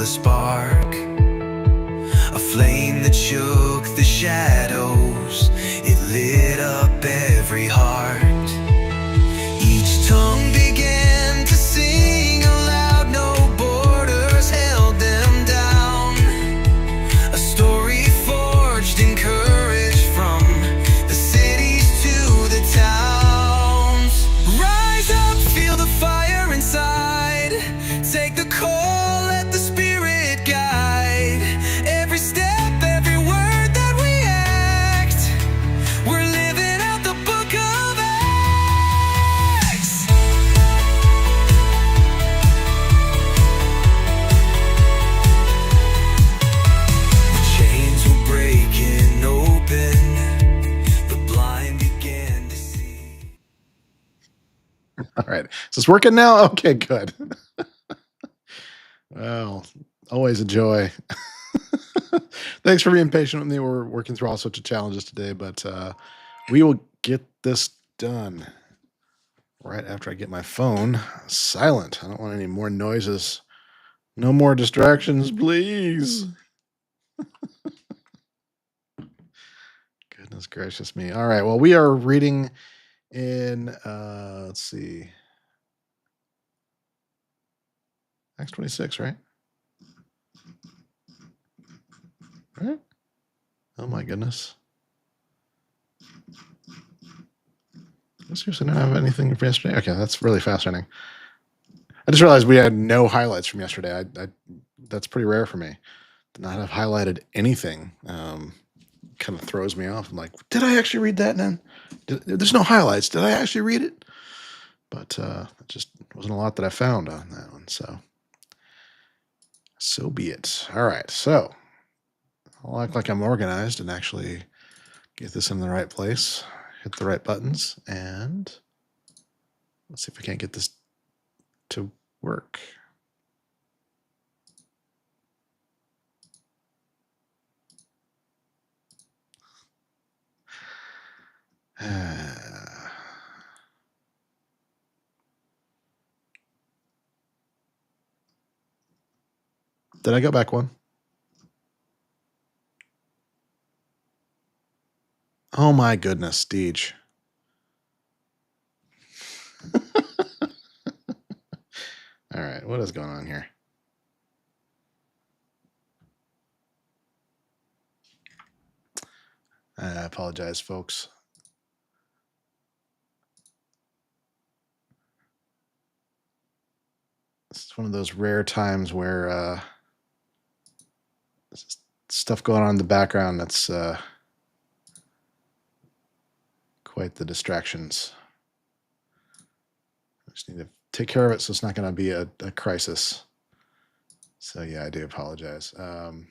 spark, a flame that shook the shadows. It lit up every heart. Each tongue began to sing aloud, no borders held them down. A story forged in courage from the cities to the towns. Rise up, feel the fire inside. Take the call, let the spirit guide. Every step, every word that we act, we're living out the book of Acts. The chains were breaking open, the blind began to see. All right. Is this working now? Okay, good. Well, always a joy. Thanks for being patient with me. We're working through all sorts of challenges today, but we will get this done right after I get my phone silent. I don't want any more noises. No more distractions, please. Goodness gracious me. All right. Well, we are reading in, let's see, Acts 26, right? Right? Oh my goodness. I seriously don't have anything from yesterday. Okay, that's really fascinating. I just realized we had no highlights from yesterday. That's pretty rare for me to not have highlighted anything. Kind of throws me off. I'm like, did I actually read that then? There's no highlights. Did I actually read it? But it just wasn't a lot that I found on that one. So be it. All right. So I'll act like I'm organized and actually get this in the right place. Hit the right buttons, and let's see if I can't get this to work. Did I go back one? Oh my goodness, Deej. All right, what is going on here? I apologize, folks. It's one of those rare times where stuff going on in the background that's quite the distractions. I just need to take care of it so it's not going to be a crisis. So yeah, I do apologize. Why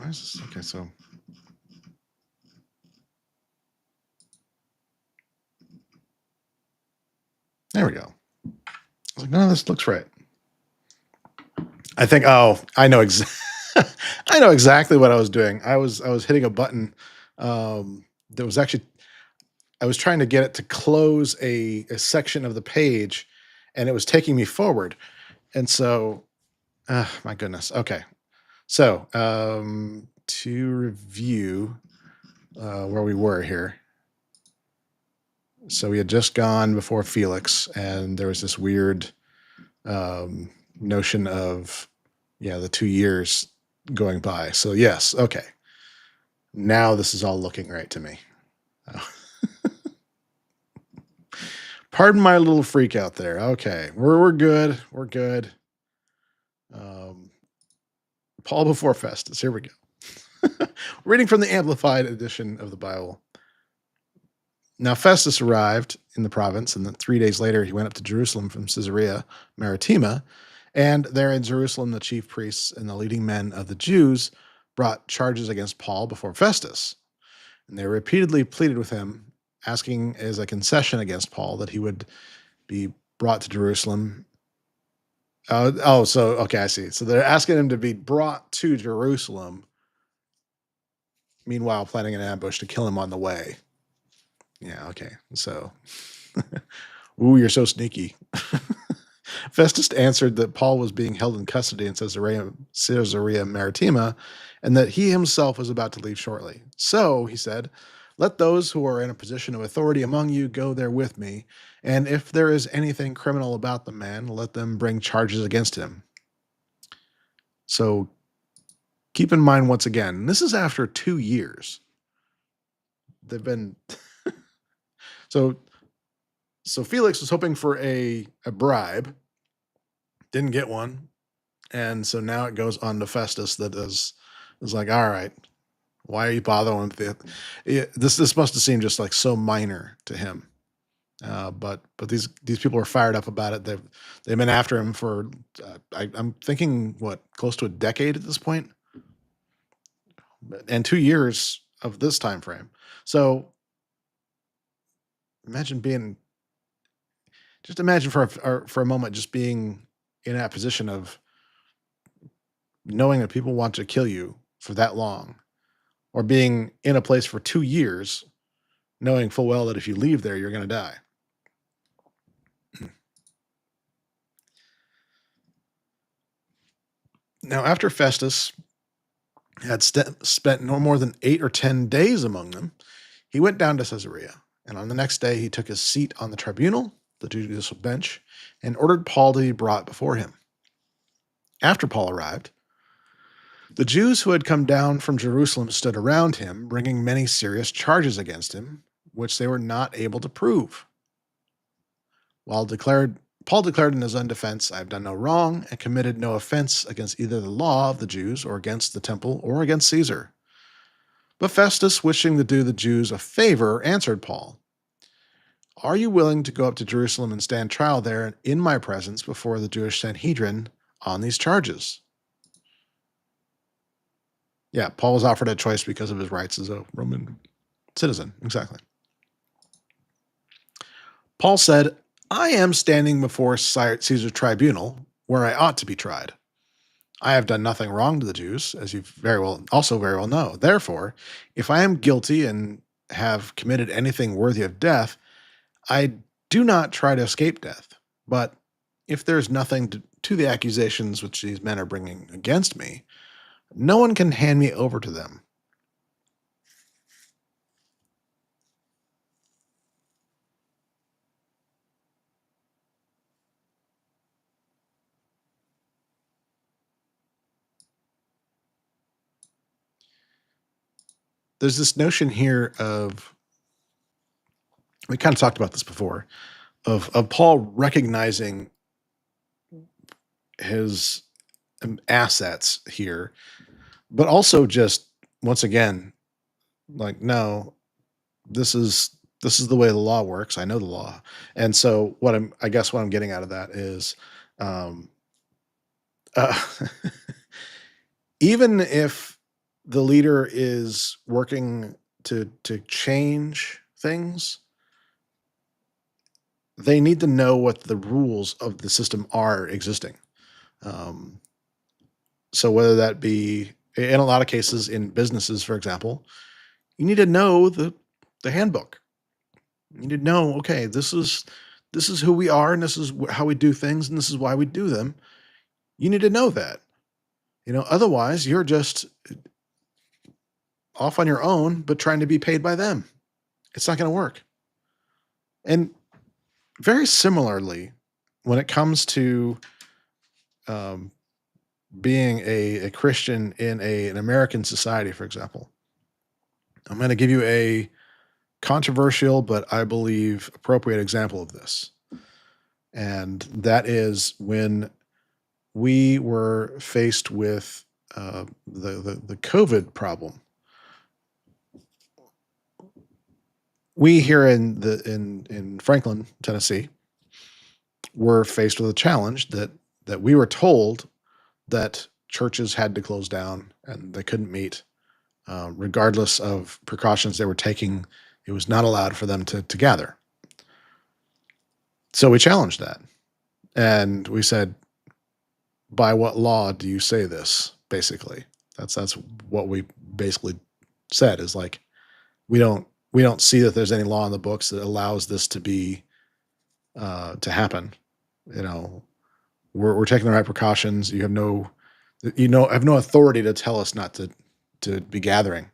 is this? Okay, so there we go. I was like, none of this looks right. I think. Oh, I know exactly. I know exactly what I was doing. I was hitting a button that was actually. I was trying to get it to close a section of the page, and it was taking me forward. And so, my goodness. Okay, so to review where we were here. So we had just gone before Felix, and there was this weird notion of, the 2 years going by. So yes, okay. Now this is all looking right to me. Pardon my little freak out there. Okay, we're good. We're good. Paul before Festus. Here we go. Reading from the Amplified edition of the Bible. Now Festus arrived in the province, and then 3 days later he went up to Jerusalem from Caesarea Maritima. And there in Jerusalem, the chief priests and the leading men of the Jews brought charges against Paul before Festus. And they repeatedly pleaded with him, asking as a concession against Paul that he would be brought to Jerusalem. Okay, I see. So they're asking him to be brought to Jerusalem, meanwhile planning an ambush to kill him on the way. Yeah, okay. So, ooh, you're so sneaky. Festus answered that Paul was being held in custody in Caesarea Maritima, and that he himself was about to leave shortly. So, he said, let those who are in a position of authority among you go there with me, and if there is anything criminal about the man, let them bring charges against him. So, keep in mind once again, this is after 2 years. They've been so so Felix was hoping for a bribe, didn't get one, and so now it goes on to Festus that is like, all right, why are you bothering with it? This must have seemed just like so minor to him. But these people are fired up about it. They've been after him for I'm thinking what, close to a decade at this point, and 2 years of this time frame. So imagine being just imagine for a moment just being in that position of knowing that people want to kill you for that long, or being in a place for 2 years knowing full well that if you leave there you're going to die. Now, after Festus had spent no more than 8 or 10 days among them, he went down to Caesarea, and on the next day he took his seat on the tribunal, the judicial bench, and ordered Paul to be brought before him. After Paul arrived, the Jews who had come down from Jerusalem stood around him, bringing many serious charges against him, which they were not able to prove. Paul declared in his own defense, I have done no wrong and committed no offense against either the law of the Jews or against the temple or against Caesar. But Festus, wishing to do the Jews a favor, answered Paul, are you willing to go up to Jerusalem and stand trial there in my presence before the Jewish Sanhedrin on these charges? Yeah, Paul was offered a choice because of his rights as a Roman citizen. Exactly. Paul said, I am standing before Caesar's tribunal, where I ought to be tried. I have done nothing wrong to the Jews, as you very well know. Therefore, if I am guilty and have committed anything worthy of death, I do not try to escape death. But if there is nothing to the accusations which these men are bringing against me, no one can hand me over to them. There's this notion here of, we kind of talked about this before, of Paul recognizing his assets here, but also just once again, like, no, this is the way the law works. I know the law, and so I guess what I'm getting out of that is, um, uh, even if the leader is working to change things, they need to know what the rules of the system are existing. Um, so whether that be in a lot of cases in businesses, for example, you need to know the handbook. You need to know, okay, this is who we are, and this is how we do things, and this is why we do them. You need to know that. Otherwise you're just off on your own, but trying to be paid by them. It's not going to work. And very similarly, when it comes to um, being a Christian in an American society, for example, I'm going to give you a controversial, but I believe appropriate example of this. And that is when we were faced with the COVID problem. We here in Franklin, Tennessee, were faced with a challenge that we were told that churches had to close down and they couldn't meet, regardless of precautions they were taking. It was not allowed for them to gather. So we challenged that, and we said, "By what law do you say this?" Basically, that's what we basically said, is like, we don't we don't see that there's any law in the books that allows this to be to happen. You know, we're taking the right precautions. You have no, have no authority to tell us not to be gathering.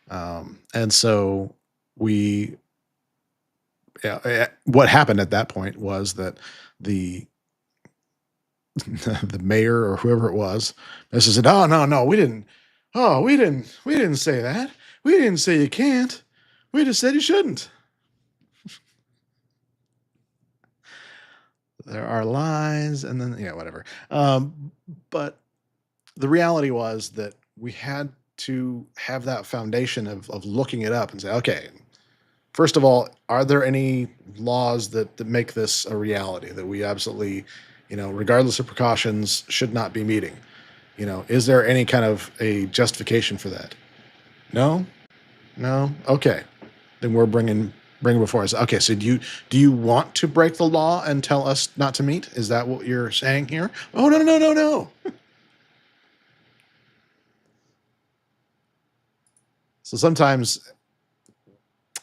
And so we, yeah, what happened at that point was that the the mayor or whoever it was, this said, "Oh no, no, we didn't. Oh, we didn't say that. We didn't say you can't. We just said you shouldn't." There are lies, and then yeah, whatever. But the reality was that we had to have that foundation of looking it up and say, okay, first of all, are there any laws that make this a reality that we absolutely, regardless of precautions, should not be meeting? Is there any kind of a justification for that? No, no. Okay, then we're bringing before us. Okay, so do you want to break the law and tell us not to meet? Is that what you're saying here? Oh no, no, no, no, no. So sometimes,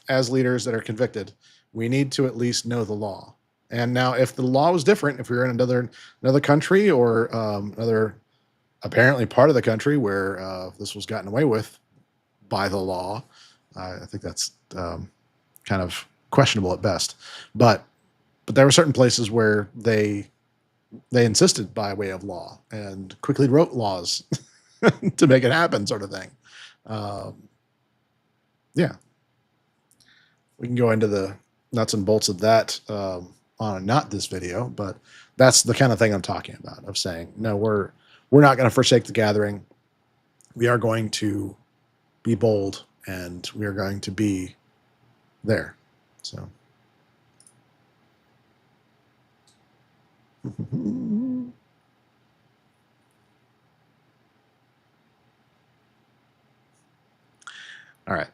as leaders that are convicted, we need to at least know the law. And now, if the law was different, if we were in another country or another apparently part of the country where this was gotten away with by the law, I think that's kind of questionable at best. But there were certain places where they insisted by way of law and quickly wrote laws to make it happen, sort of thing. Um, yeah, we can go into the nuts and bolts of that on not this video, but that's the kind of thing I'm talking about. Of saying no, we're not going to forsake the gathering. We are going to be bold, and we are going to be there. So. All right.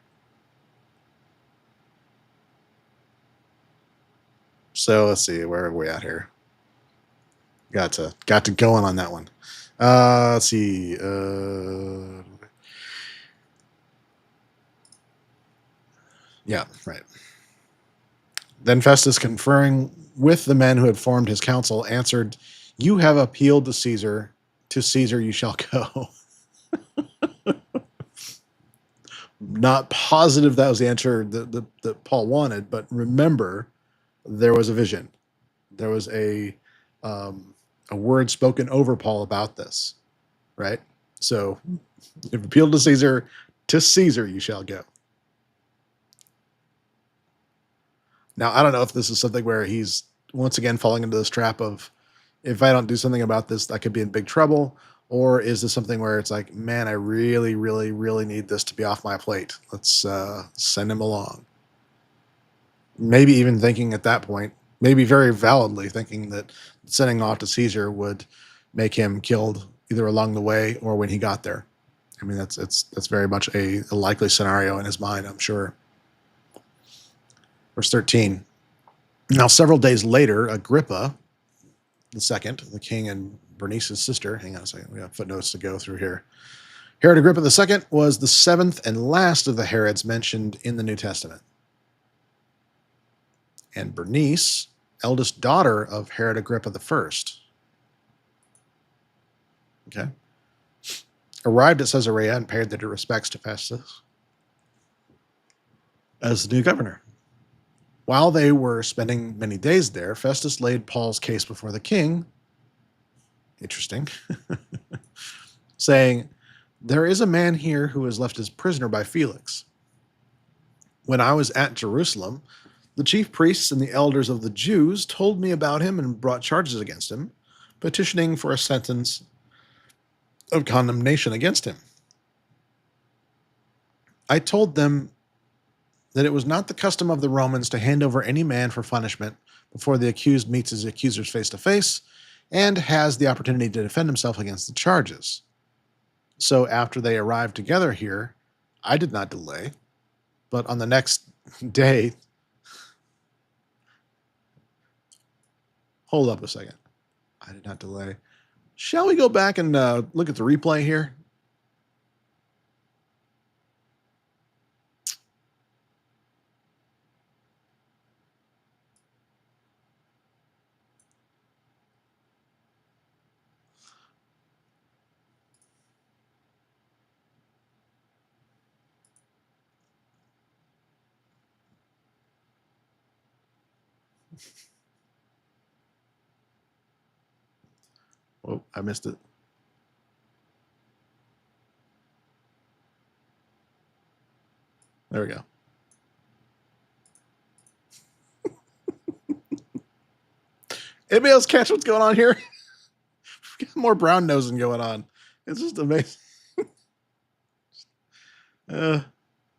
So let's see, where are we at here? Got to going on that one. Let's see. Yeah, right. Then Festus, conferring with the men who had formed his council, answered, "You have appealed to Caesar. To Caesar you shall go." Not positive that was the answer that Paul wanted, but remember, there was a vision. There was a word spoken over Paul about this, right? So, if appealed to Caesar you shall go. Now, I don't know if this is something where he's once again falling into this trap of, if I don't do something about this, I could be in big trouble. Or is this something where it's like, man, I really, really, really need this to be off my plate. Let's send him along. Maybe even thinking at that point, maybe very validly thinking that sending off to Caesar would make him killed either along the way or when he got there. I mean, that's very much a likely scenario in his mind, I'm sure. Verse 13. Now, several days later, Agrippa the second, the king and Bernice's sister. Hang on a second. We got footnotes to go through here. Herod Agrippa the second was the seventh and last of the Herods mentioned in the New Testament. And Bernice, eldest daughter of Herod Agrippa the first. Okay. Arrived at Caesarea and paid their respects to Festus as the new governor. While they were spending many days there, Festus laid Paul's case before the king. Interesting. Saying, "There is a man here who is left as prisoner by Felix. When I was at Jerusalem, the chief priests and the elders of the Jews told me about him and brought charges against him, petitioning for a sentence of condemnation against him. I told them that it was not the custom of the Romans to hand over any man for punishment before the accused meets his accusers face to face and has the opportunity to defend himself against the charges. So after they arrived together here, I did not delay, but on the next day..." Hold up a second. I did not delay. Shall we go back and look at the replay here? Oh, I missed it. There we go. Anybody else catch what's going on here? More brown nosing going on. It's just amazing.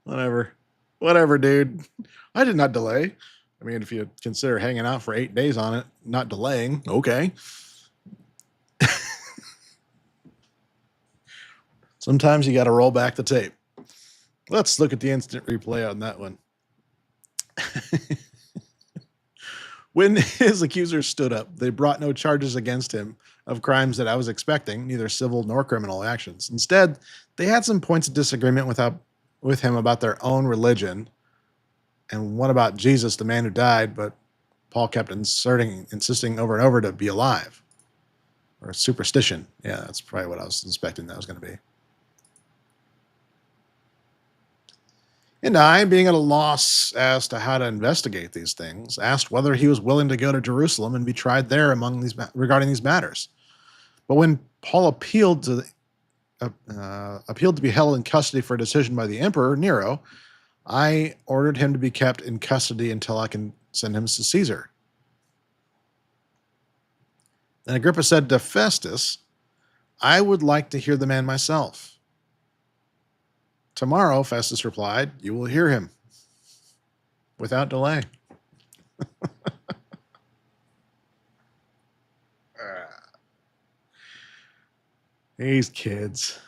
Whatever. Whatever, dude. I did not delay. I mean, if you consider hanging out for 8 days on it, not delaying, okay. Sometimes you got to roll back the tape. Let's look at the instant replay on that one. When his accusers stood up, they brought no charges against him of crimes that I was expecting, neither civil nor criminal actions. Instead, they had some points of disagreement with him about their own religion and one about Jesus, the man who died, but Paul kept insisting over and over to be alive. Or superstition. Yeah, that's probably what I was suspecting that was going to be. And I, being at a loss as to how to investigate these things, asked whether he was willing to go to Jerusalem and be tried there regarding these matters. But when Paul appealed to be held in custody for a decision by the emperor Nero, I ordered him to be kept in custody until I can send him to Caesar. Then Agrippa said to Festus, "I would like to hear the man myself." "Tomorrow," Festus replied, "you will hear him without delay." These kids.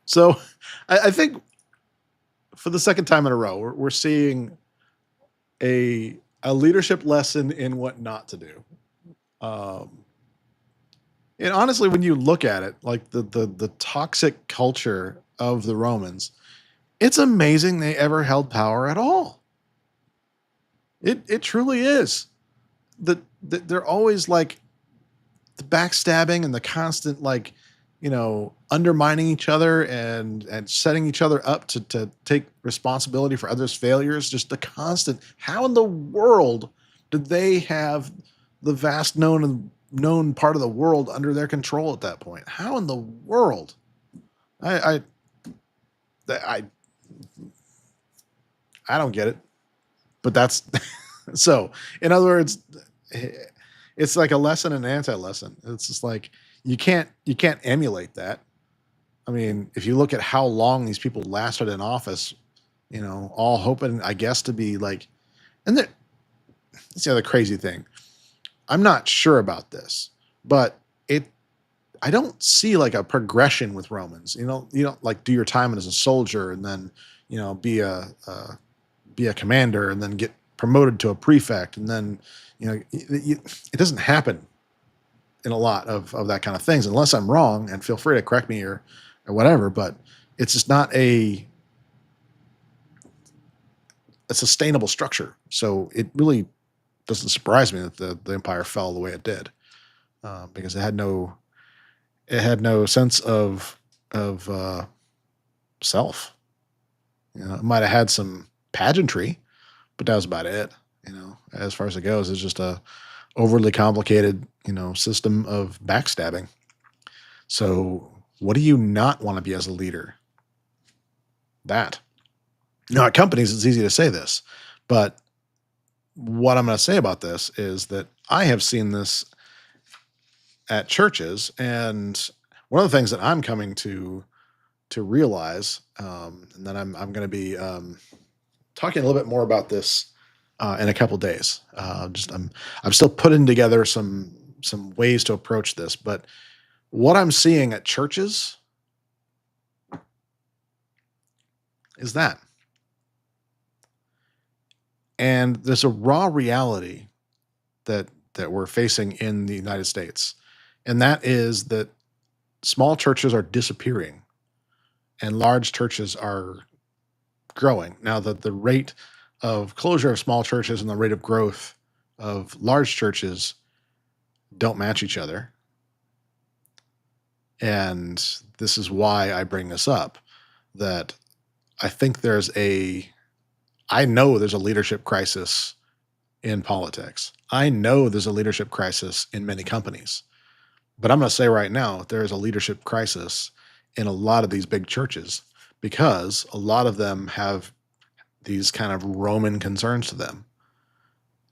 So I think for the second time in a row, we're seeing a leadership lesson in what not to do. And honestly, when you look at it, like the toxic culture of the Romans, it's amazing they ever held power at all. It truly is. They're always like the backstabbing and the constant like, undermining each other and setting each other up to take responsibility for others' failures. Just the constant. How in the world did they have the vast known part of the world under their control at that point? How in the world? I don't get it. But that's so. In other words, it's like a lesson and anti-lesson. It's just like you can't emulate that. I mean, if you look at how long these people lasted in office, all hoping, I guess, to be like, and that's the other crazy thing. I'm not sure about this, but I don't see like a progression with Romans. You don't like do your time as a soldier and then, be a commander and then get promoted to a prefect. And then, it doesn't happen in a lot of that kind of things, unless I'm wrong, and feel free to correct me or whatever, but it's just not a sustainable structure. So it really doesn't surprise me that the empire fell the way it did, because it had no sense of self. It might have had some pageantry, but that was about it. As far as it goes, it's just a overly complicated system of backstabbing. So what do you not want to be as a leader? That. Now, at companies, it's easy to say this, but what I'm going to say about this is that I have seen this at churches, and one of the things that I'm coming to realize, and then I'm going to be talking a little bit more about this in a couple days. I'm still putting together some ways to approach this, but what I'm seeing at churches is that. And there's a raw reality that we're facing in the United States, and that is that small churches are disappearing and large churches are growing. Now, the rate of closure of small churches and the rate of growth of large churches don't match each other. And this is why I bring this up, that I think there's a I know there's a leadership crisis in politics. I know there's a leadership crisis in many companies. But I'm going to say right now, there is a leadership crisis in a lot of these big churches because a lot of them have these kind of Roman concerns to them.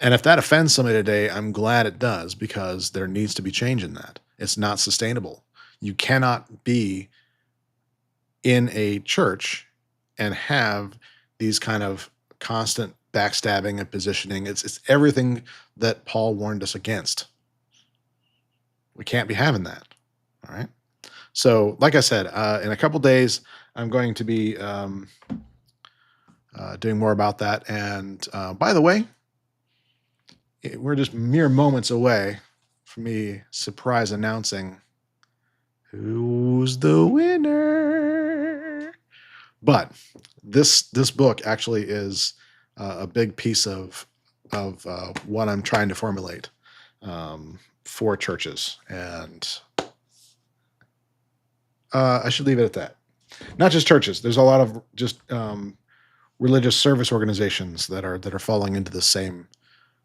And if that offends somebody today, I'm glad it does because there needs to be change in that. It's not sustainable. You cannot be in a church and have these kind of constant backstabbing and positioning. It's everything that Paul warned us against. We can't be having that. All right. So, like I said, in a couple days, I'm going to be doing more about that. And by the way, we're just mere moments away from me surprise announcing who's the winner. But this book actually is a big piece of what I'm trying to formulate for churches, and I should leave it at that. Not just churches. There's a lot of just religious service organizations that are falling into the same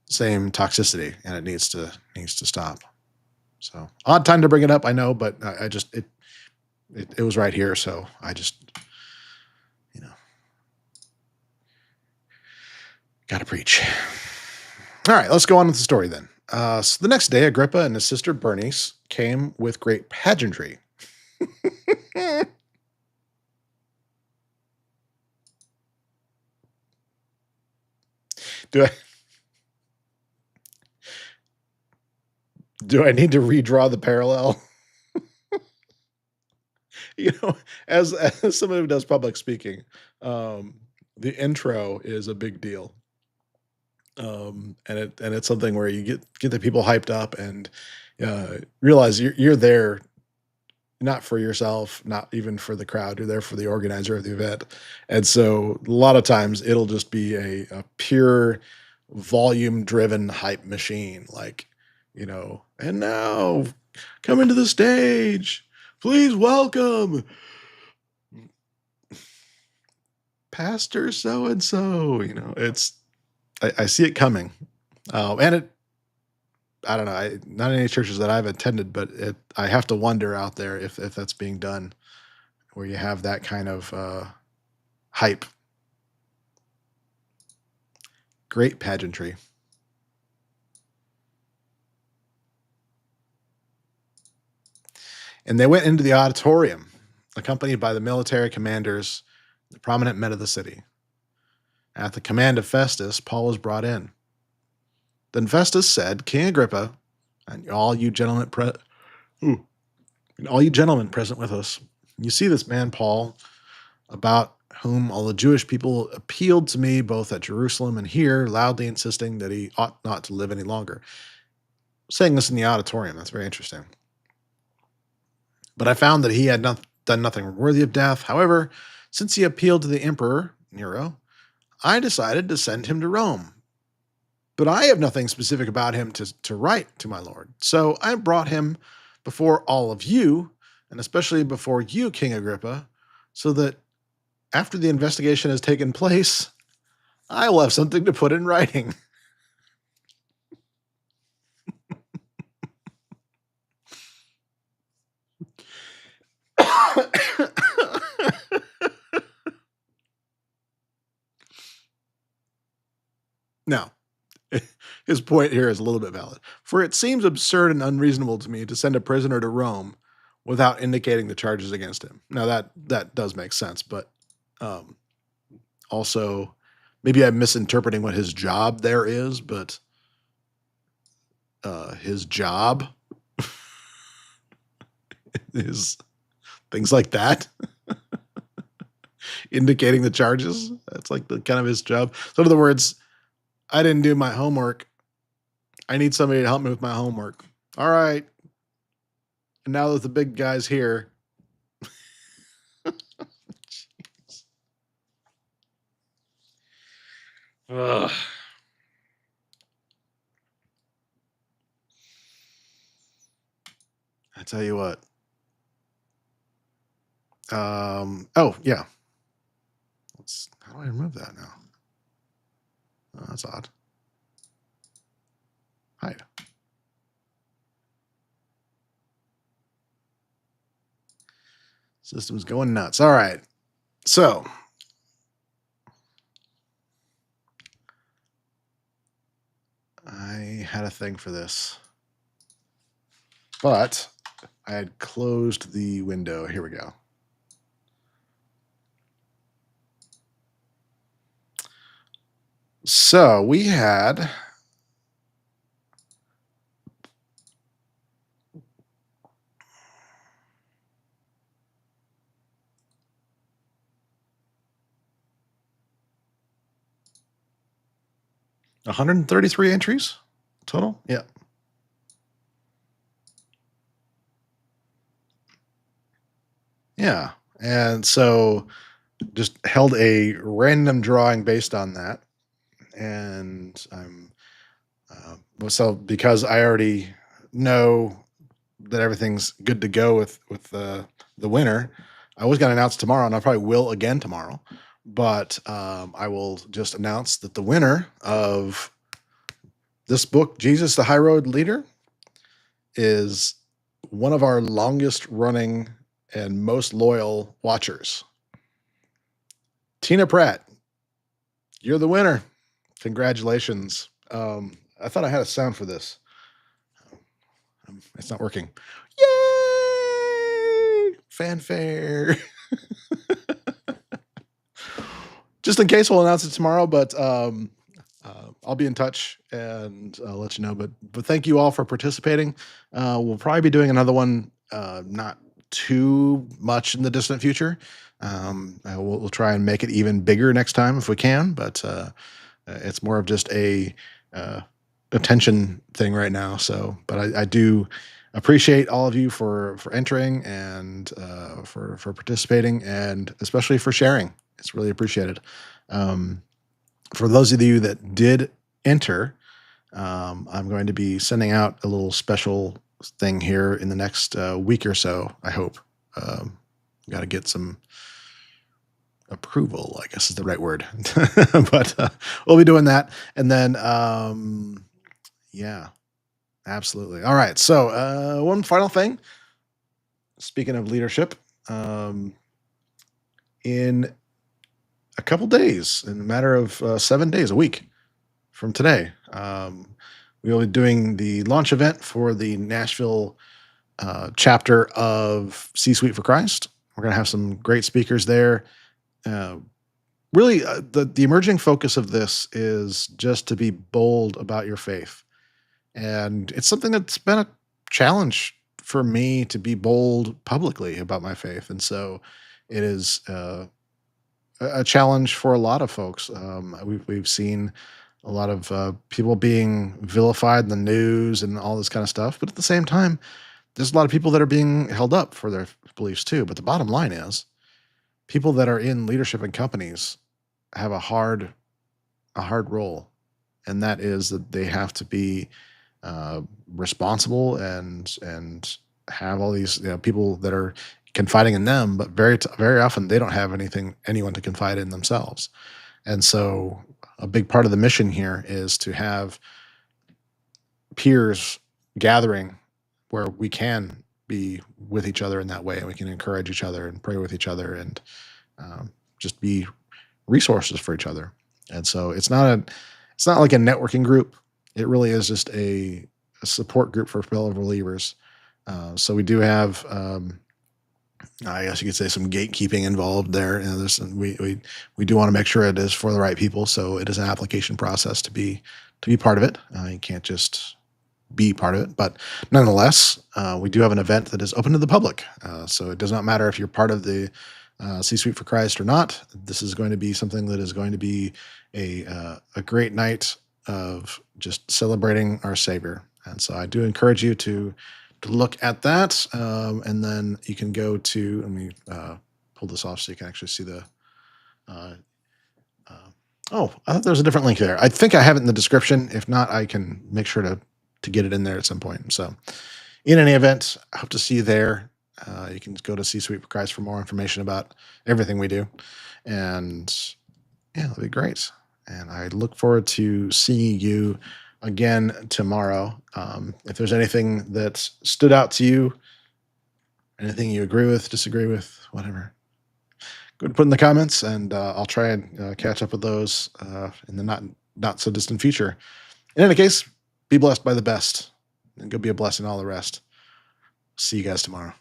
toxicity, and it needs to stop. So odd time to bring it up, I know, but I just it was right here, so I just you know got to preach. All right, let's go on with the story then. So the next day, Agrippa and his sister Bernice came with great pageantry. Do I do I need to redraw the parallel? You know, as someone who does public speaking, um, the intro is a big deal. And it's something where you get the people hyped up and realize you're there not for yourself, not even for the crowd. You're there for the organizer of the event, and so a lot of times it'll just be a pure volume driven hype machine, like and now coming to the stage, please welcome Pastor so and so. It's I see it coming, and it I don't know. Not any churches that I've attended, but I have to wonder out there if that's being done, where you have that kind of hype. Great pageantry. And they went into the auditorium, accompanied by the military commanders, the prominent men of the city. At the command of Festus, Paul was brought in. Then Festus said, King Agrippa, and all you gentlemen present with us, you see this man Paul, about whom all the Jewish people appealed to me both at Jerusalem and here, loudly insisting that he ought not to live any longer. Saying this in the auditorium, that's very interesting. But I found that he had done nothing worthy of death. However, since he appealed to the emperor, Nero, I decided to send him to Rome. But I have nothing specific about him to write to my lord. So I brought him before all of you, and especially before you, King Agrippa, so that after the investigation has taken place, I will have something to put in writing. Now, his point here is a little bit valid. For it seems absurd and unreasonable to me to send a prisoner to Rome without indicating the charges against him. Now that does make sense, but um, also maybe I'm misinterpreting what his job there is, but his job is things like that, indicating the charges. That's like the kind of his job. So in other words, I didn't do my homework. I need somebody to help me with my homework. All right. And now that the big guy's here. Ugh. I tell you what. Oh yeah. How do I remove that now? That's odd. Hide. System's going nuts. All right. So I had a thing for this, but I had closed the window. Here we go. So we had $133 entries total. Yeah. Yeah. And so just held a random drawing based on that. And I'm so because I already know that everything's good to go with the winner, I was going to announce tomorrow, and I probably will again tomorrow. But I will just announce that the winner of this book, Jesus the High Road Leader, is one of our longest running and most loyal watchers. Tina Pratt, you're the winner. Congratulations. I thought I had a sound for this. It's not working. Yay! Fanfare. Just in case, we'll announce it tomorrow, but I'll be in touch and I'll let you know. But thank you all for participating. We'll probably be doing another one, not too much in the distant future. We'll try and make it even bigger next time if we can, but it's more of just a attention thing right now. So, but I do appreciate all of you for entering and for participating, and especially for sharing. It's really appreciated. For those of you that did enter, I'm going to be sending out a little special thing here in the next week or so. I hope. Got to get some approval, I guess is the right word. But we'll be doing that, and then yeah, absolutely. All right. So one final thing. Speaking of leadership, in a couple days, in a matter of 7 days, a week from today, we will be doing the launch event for the Nashville chapter of C-Suite for Christ. We're going to have some great speakers there. Really, the emerging focus of this is just to be bold about your faith. And it's something that's been a challenge for me to be bold publicly about my faith. And so it is a challenge for a lot of folks. We've seen a lot of people being vilified in the news and all this kind of stuff. But at the same time, there's a lot of people that are being held up for their beliefs too. But the bottom line is, people that are in leadership in companies have a hard role, and that is that they have to be responsible and have all these people that are confiding in them, but very often they don't have anyone to confide in themselves. And so a big part of the mission here is to have peers gathering where we can be with each other in that way, and we can encourage each other and pray with each other and just be resources for each other. And so it's not like a networking group. It really is just a support group for fellow believers. So we do have, I guess you could say, some gatekeeping involved there. We do want to make sure it is for the right people. So it is an application process to be part of it. You can't just be part of it, but nonetheless, we do have an event that is open to the public. So it does not matter if you're part of the C-Suite for Christ or not. This is going to be something that is going to be a great night of just celebrating our Savior. And so I do encourage you to look at that, and then you can go to. Let me pull this off so you can actually see the. Oh, I thought there was a different link there. I think I have it in the description. If not, I can make sure to get it in there at some point. So, in any event, I hope to see you there. You can go to C-Suite for Christ for more information about everything we do, and yeah, that'll be great. And I look forward to seeing you again tomorrow. If there's anything that stood out to you, anything you agree with, disagree with, whatever, go ahead and put in the comments, and I'll try and catch up with those in the not so distant future. In any case, be blessed by the best, and go be a blessing to all the rest. See you guys tomorrow.